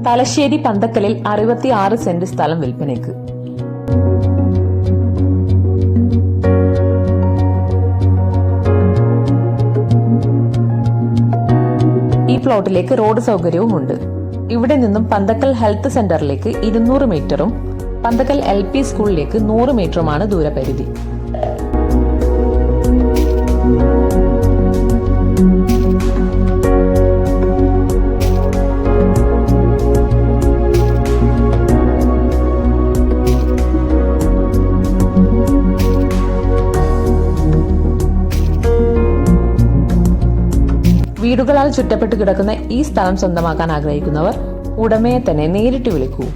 Thalassery പന്തക്കലിൽ 66 saint സ്ഥലം വിൽപ്പനയ്ക്ക്. ഈ പ്ലോട്ടിലേക്ക് റോഡ് സൗകര്യവുമുണ്ട്. ഇവിടെ നിന്നും പന്തക്കൽ ഹെൽത്ത് സെന്ററിലേക്ക് 200 മീറ്ററും പന്തക്കൽ LP സ്കൂളിലേക്ക് 100 മീറ്ററുമാണ് ദൂരപരിധി. വീടുകളാൽ ചുറ്റപ്പെട്ട് കിടക്കുന്ന ഈ സ്ഥലം സ്വന്തമാക്കാൻ ആഗ്രഹിക്കുന്നവർ ഉടമയെ തന്നെ നേരിട്ട് വിളിക്കൂ.